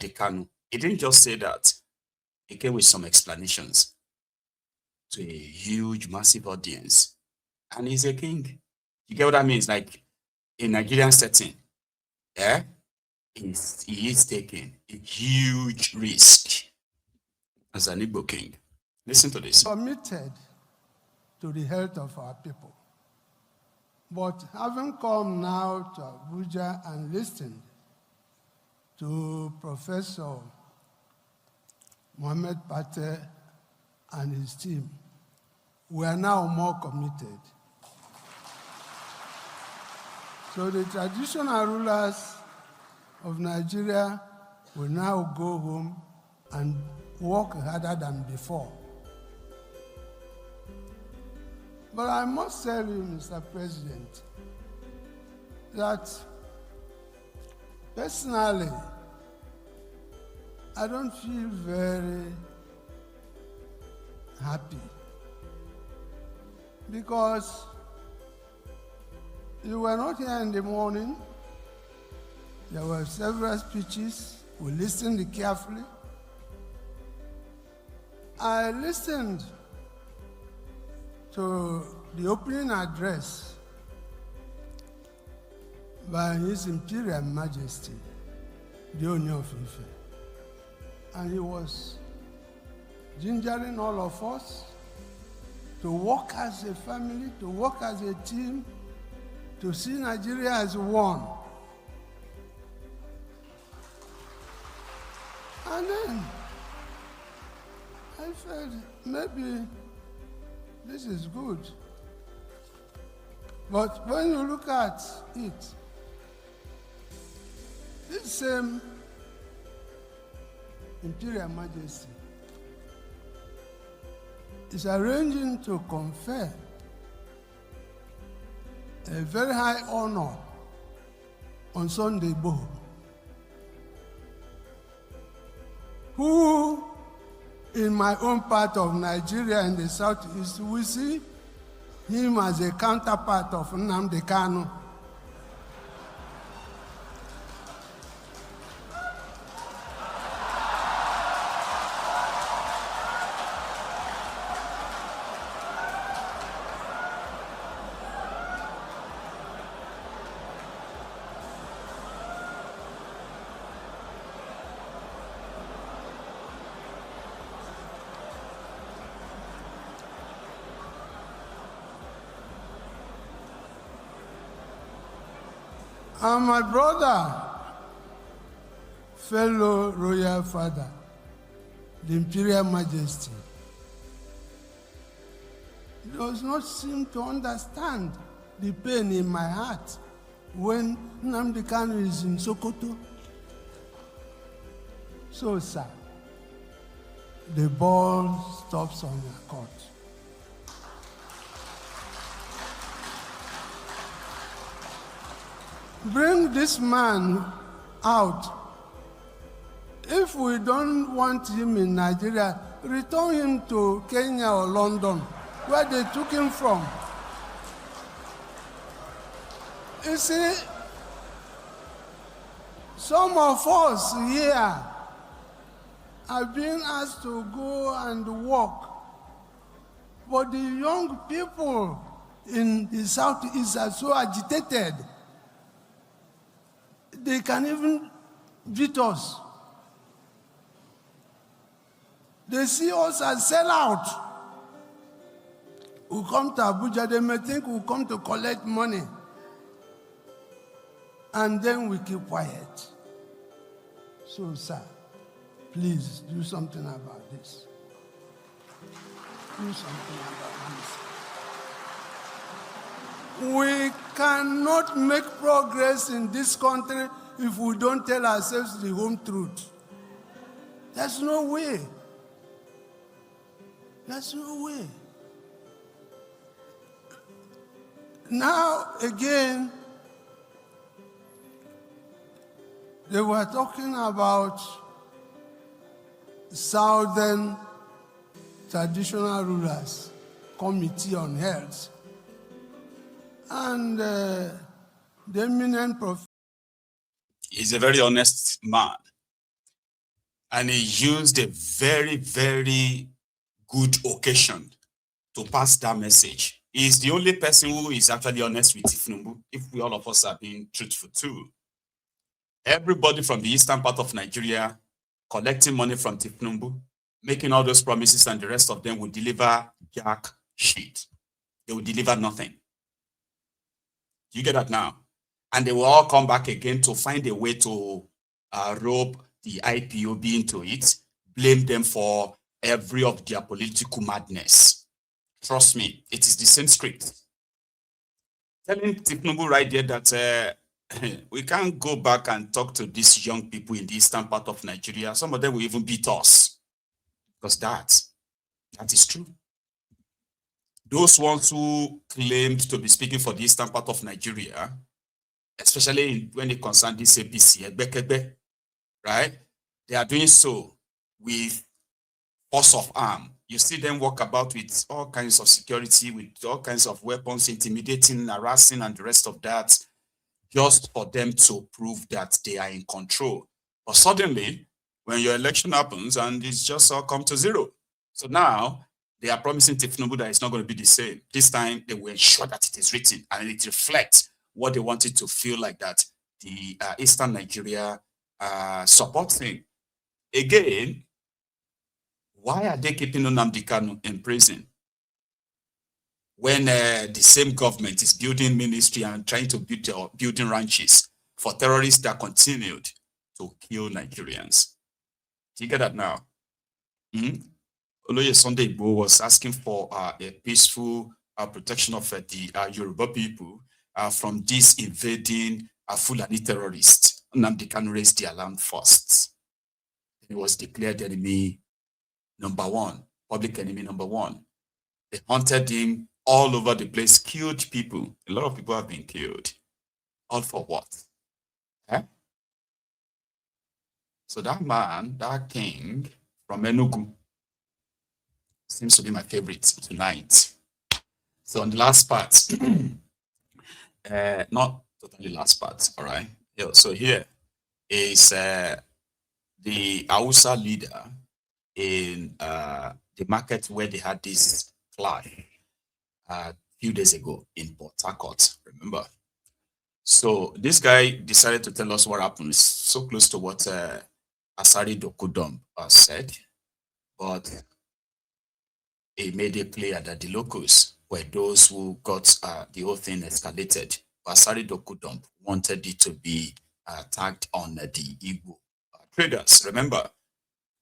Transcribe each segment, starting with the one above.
Kanu. He didn't just say that. He came with some explanations to a huge, massive audience. And he's a king. You get what I mean? It's like a Nigerian setting. Yeah? He is taking a huge risk as an Igbo king. Listen to this. Committed to the health of our people. But having come now to Abuja and listened to Professor Mohammed Pate and his team, we are now more committed. So the traditional rulers of Nigeria will now go home and work harder than before. But I must tell you, Mr. President, that personally, I don't feel very happy because you were not here in the morning. There were several speeches. We listened carefully. I listened to the opening address by His Imperial Majesty, the Owner of Ife. And he was gingering all of us to work as a family, to work as a team, to see Nigeria as one. And then I felt maybe this is good. But when you look at it, this same Imperial Majesty is arranging to confer a very high honor on Sunday Igboho, who in my own part of Nigeria in the southeast, we see him as a counterpart of Nnamdi Kanu. And my brother, fellow royal father, the Imperial Majesty, does not seem to understand the pain in my heart when Nnamdi Kanu is in Sokoto. So, sir, the ball stops on your court. Bring this man out. If we don't want him in Nigeria, return him to Kenya or London, where they took him from. You see, some of us here have been asked to go and work, but the young people in the Southeast are so agitated. They can even beat us. They see us as sellout. We come to Abuja, they may think we come to collect money. And then we keep quiet. So, sir, please do something about this. Do something about this. We cannot make progress in this country if we don't tell ourselves the home truth. There's no way. There's no way. Now, again, they were talking about Southern Traditional Rulers Committee on Health. And the eminent prophet. He's a very honest man. And he used a very, very good occasion to pass that message. He's the only person who is actually honest with Tifnumbu, if we all of us are being truthful too. Everybody from the eastern part of Nigeria collecting money from Tifnumbu, making all those promises, and the rest of them will deliver jack shit. They will deliver nothing. You get that now? And they will all come back again to find a way to rope the IPOB into it, blame them for every of their political madness. Trust me, it is the same script. Telling Tifnumbu right there that we can't go back and talk to these young people in the eastern part of Nigeria. Some of them will even beat us. Because that is true. Those ones who claimed to be speaking for the eastern part of Nigeria, especially when it concerns this APC, right? They are doing so with force of arm. You see them walk about with all kinds of security, with all kinds of weapons, intimidating, harassing, and the rest of that, just for them to prove that they are in control. But suddenly, when your election happens and it's just all come to zero. So now they are promising Tifnumbu that it's not going to be the same. This time they will ensure that it is written and it reflects what they wanted to feel like that the Eastern Nigeria supports him. Again, why are they keeping Nnamdi Kanu in prison when the same government is building ministry and trying to build building ranches for terrorists that continued to kill Nigerians? Do you get that now? Oloye Sunday Igbo was asking for a peaceful protection of the Yoruba people from this invading Fulani terrorists. Nnamdi Kanu raised the alarm first. He was declared enemy number one, public enemy number one. They hunted him all over the place, killed people. A lot of people have been killed. All for what? Eh? So that man, that king from Enugu, seems to be my favorite tonight. So on the last part, not totally last part, all right? Yeah, so here is the Hausa leader in the market where they had this clash a few days ago in Port Harcourt, remember? So this guy decided to tell us what happened. It's so close to what Asari Dokudom said, but he made it clear that the locals were those who got the whole thing escalated. Asari Dokudom wanted it to be tagged on the Igwe traders, remember?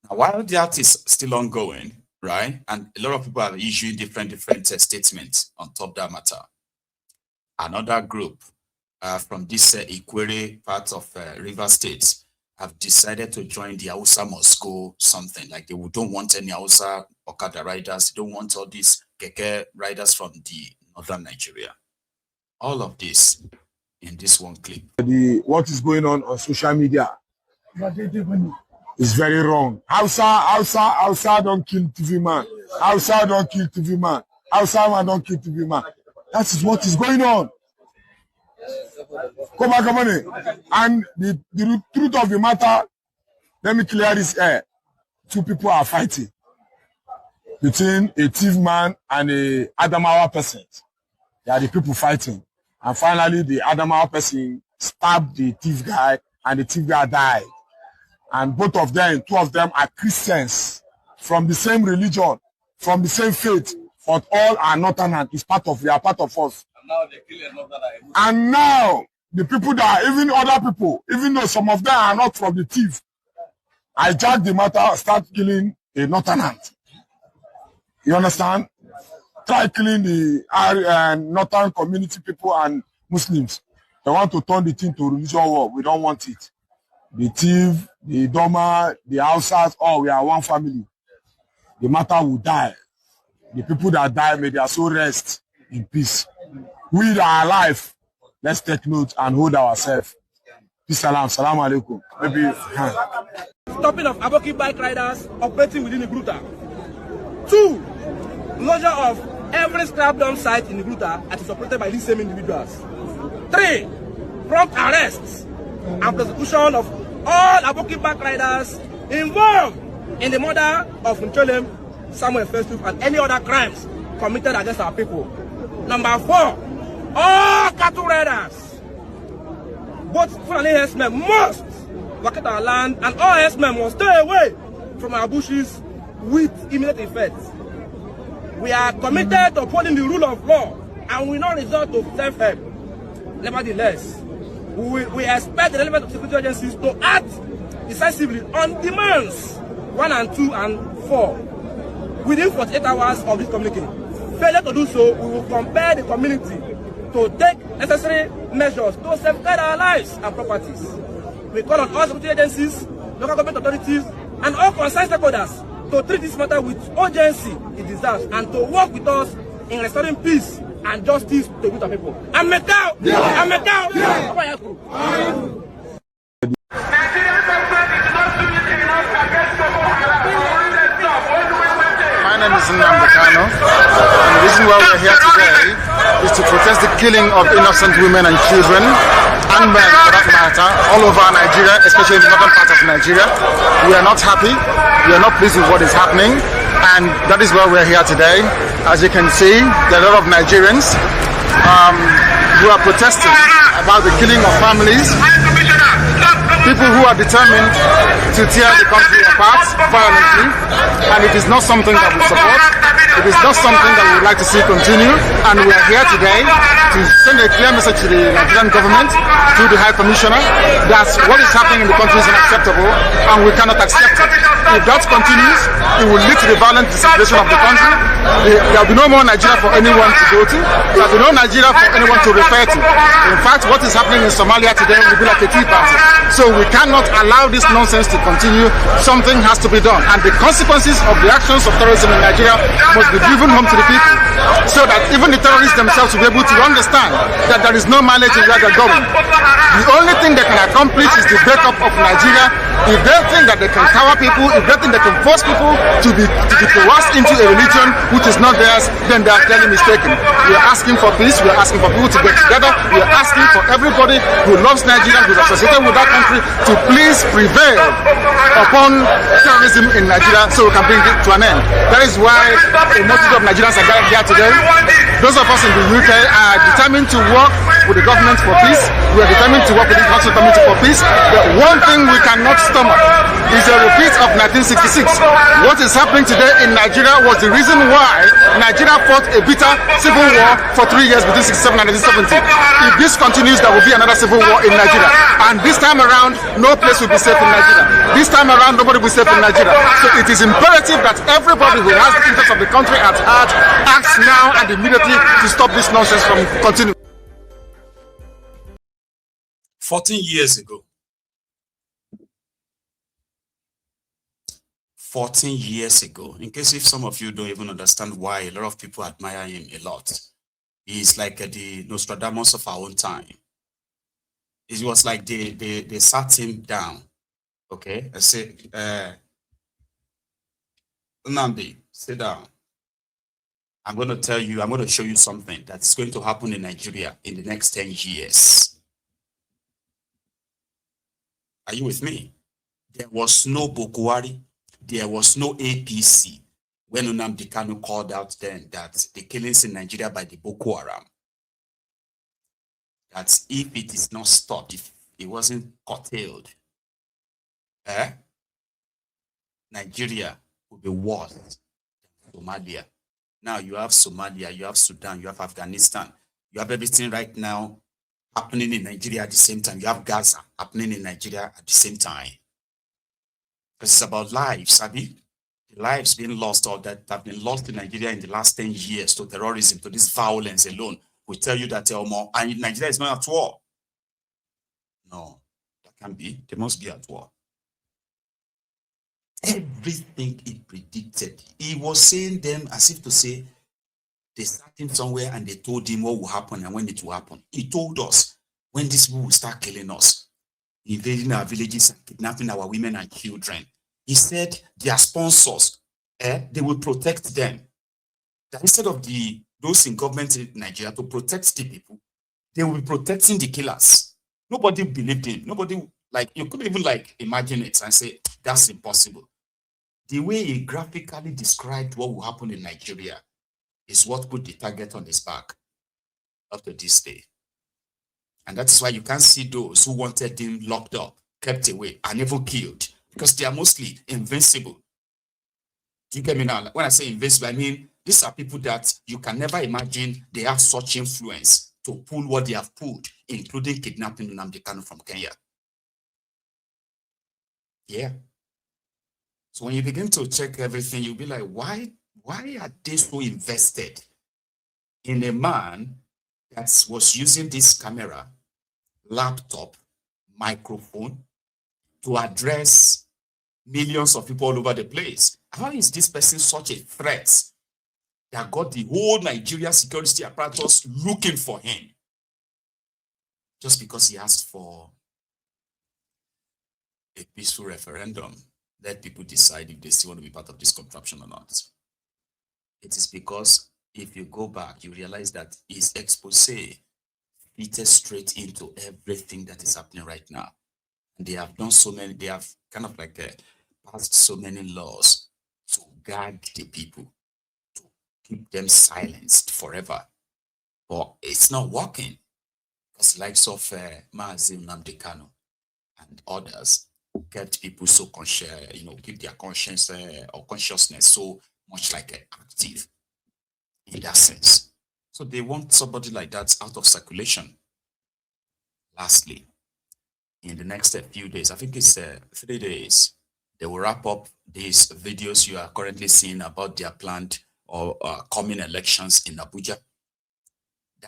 Now, while that is still ongoing, right, and a lot of people are issuing different statements on top of that matter, another group from this Igwe part of River State have decided to join the Hausa Must Go something, like they don't want any Hausa Okada riders, they don't want all these Keke riders from the northern Nigeria. All of this in this one clip. What is going on social media is very wrong. Hausa don't kill TV man. Hausa don't kill TV man. Hausa man don't kill TV man. That is what is going on. Come on. And the truth of the matter, let me clear this air. Two people are fighting between a thief man and a Adamawa person. They are the people fighting. And finally, the Adamawa person stabbed the thief guy, and the thief guy died. And both of them, two of them are Christians from the same religion, from the same faith, but all are Northerners. We are part of us. And now they kill another. And now the people that are, even other people, even though some of them are not from the thief, hijack the matter, start killing a Northerner. You understand? Try killing the Northern community people and Muslims. They want to turn the thing to religion war. We don't want it. The thief, the Doma, the Hausas, all we are one family. The matter will die. The people that die, may their soul rest in peace. We that are alive, let's take note and hold ourselves. Peace, salam, salam alaikum. Maybe. Stopping of Aboki bike riders operating within the Gruta. 2. Closure of every scrap dump site in the Gruta that is operated by these same individuals. 3. Prompt arrests and prosecution of all Aboki bike riders involved in the murder of Ncholem, Samuel Festus, and any other crimes committed against our people. Number 4, all cattle raiders, both Fulani herdsmen, must vacate our land, and all herdsmen must stay away from our bushes with immediate effect. We are committed to upholding the rule of law and will not resort to self-help. Nevertheless, we expect the relevant security agencies to act decisively on demands 1 and 2 and 4 within 48 hours of this communique. Failure to do so, we will compel the community to take necessary measures to safeguard our lives and properties. We call on all security agencies, local government authorities, and all concerned stakeholders to treat this matter with urgency it deserves and to work with us in restoring peace and justice to the people. I'm a cow! I'm a cow! My name is Nnamdi Kanu, and the reason why we're here today is to protest the killing of innocent women and children, and men for that matter, all over Nigeria, especially in the northern part of Nigeria. We are not happy, we are not pleased with what is happening, and that is why we're here today. As you can see, there are a lot of Nigerians who are protesting about the killing of families, people who are determined to tear the country apart violently, and it is not something that we support. It is not something that we would like to see continue, and we are here today to send a clear message to the Nigerian government, to the High Commissioner, that what is happening in the country is unacceptable, and we cannot accept it. If that continues, it will lead to the violent disintegration of the country. There will be no more Nigeria for anyone to go to. There will be no Nigeria for anyone to refer to. In fact, what is happening in Somalia today will be like a tea party. So we cannot allow this nonsense to continue. Something has to be done, and the consequences of the actions of terrorism in Nigeria must be driven home to the people, so that even the terrorists themselves will be able to understand that there is no mileage in where they're going. The only thing they can accomplish is the breakup of Nigeria. If they think that they can cower people, if they think they can force people to be coerced into a religion which is not theirs, then they are clearly mistaken. We are asking for peace. We are asking for people to get together. We are asking for everybody who loves Nigeria, who is associated with that country, to please prevail upon terrorism in Nigeria so we can bring it to an end. That is why a multitude of Nigerians are gathered here today. Those of us in the UK are determined to work with the government for peace. We are determined to work with the international community for peace. But one thing we cannot stomach is a repeat of 1966. What is happening today in Nigeria was the reason why Nigeria fought a bitter civil war for 3 years between 1967 and 1970. If this continues, there will be another civil war in Nigeria. And this time around, no place will be safe in Nigeria. This time around, nobody will be safe in Nigeria. So it is imperative that everybody who has the interest of the country at heart acts now and immediately to stop this nonsense from continuing. 14 years ago, 14 years ago, in case if some of you don't even understand why a lot of people admire him a lot, he's like the Nostradamus of our own time. It was like they sat him down, okay, and said, Nnamdi, sit down. I'm going to tell you, I'm going to show you something that's going to happen in Nigeria in the next 10 years. Are you with me? There was no Bokuwari. There was no APC when Nnamdi Kanu called out then that the killings in Nigeria by the Boko Haram, that if it is not stopped, if it wasn't curtailed, Nigeria will be worse than Somalia. Now you have Somalia, you have Sudan, you have Afghanistan, you have everything right now happening in Nigeria at the same time. You have Gaza happening in Nigeria at the same time. Because it's about lives, Abi. The lives being lost or that have been lost in Nigeria in the last 10 years to terrorism, to this violence alone, will tell you that and Nigeria is not at war. No, that can't be. They must be at war. Everything he predicted, he was saying them as if to say, they sat him somewhere and they told him what will happen and when it will happen. He told us when these people will start killing us, invading our villages and kidnapping our women and children. He said their sponsors, they will protect them. That instead of those in government in Nigeria to protect the people, they will be protecting the killers. Nobody believed him. Nobody, like, you couldn't even like imagine it and say, that's impossible. The way he graphically described what will happen in Nigeria is what put the target on his back up to this day. And that's why you can't see those who wanted him locked up, kept away, and even killed, because they are mostly invincible. Do you get me now? When I say invincible, I mean these are people that you can never imagine they have such influence to pull what they have pulled, including kidnapping Nnamdi Kanu from Kenya. Yeah. So when you begin to check everything, you'll be like, why are they so invested in a man that was using this camera, laptop, microphone to address millions of people all over the place? How is this person such a threat that got the whole Nigeria security apparatus looking for him? Just because he asked for a peaceful referendum. Let people decide if they still want to be part of this contraption or not. It is because if you go back, you realize that his expose fitted straight into everything that is happening right now. And they have done so many, they have kind of like passed so many laws to guard the people, to keep them silenced forever. But it's not working. Because likes of Mazi Nnamdi Kanu and others kept people so conscious, keep their conscience or consciousness so much like active in that sense. So they want somebody like that out of circulation. Lastly, in the next few days, I think it's 3 days, they will wrap up these videos you are currently seeing about their planned or coming elections in Abuja.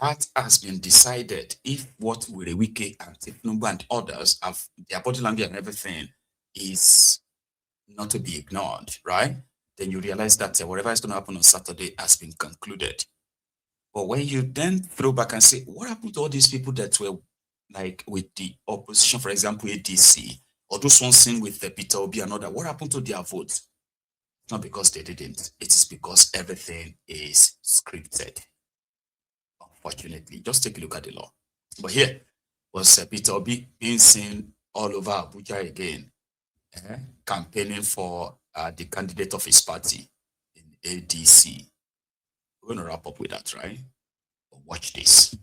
That has been decided if what Wike and Tinubu and others have their body language and everything is not to be ignored, right? Then you realize that whatever is going to happen on Saturday has been concluded. But when you then throw back and say, what happened to all these people that were like with the opposition, for example, ADC, or those ones seen with the Peter Obi and other, what happened to their votes? Not because they didn't, it is because everything is scripted. Unfortunately, just take a look at the law. But here was Peter Obi being seen all over Abuja again, campaigning for the candidate of his party in ADC. We're going to wrap up with that, right? But watch this.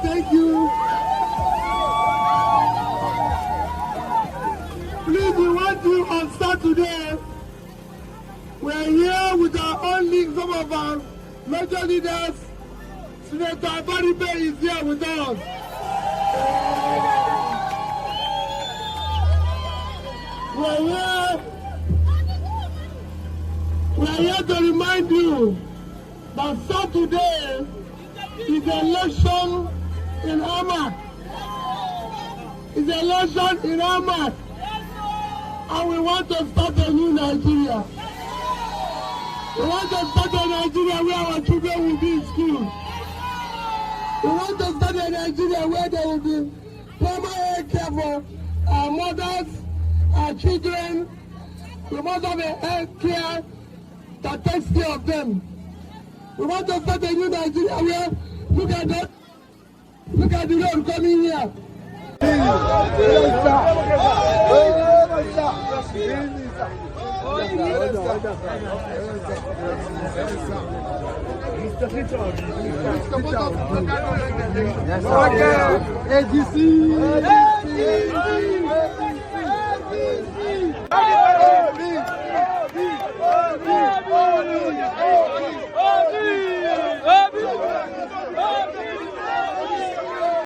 Thank you. Please, we want you on Saturday. We are here with our only, some of our major leaders. Senator Abaribe is here with us. We are here to remind you that Saturday is the election in Ahmad. It's the election in Ahmad. And we want to start a new Nigeria. We want to start a Nigeria where our children will be in school. We want to start a Nigeria where there will be primary care for our mothers, our children. We want to have a health care that takes care of them. We want to start a new Nigeria where, look at the road coming here.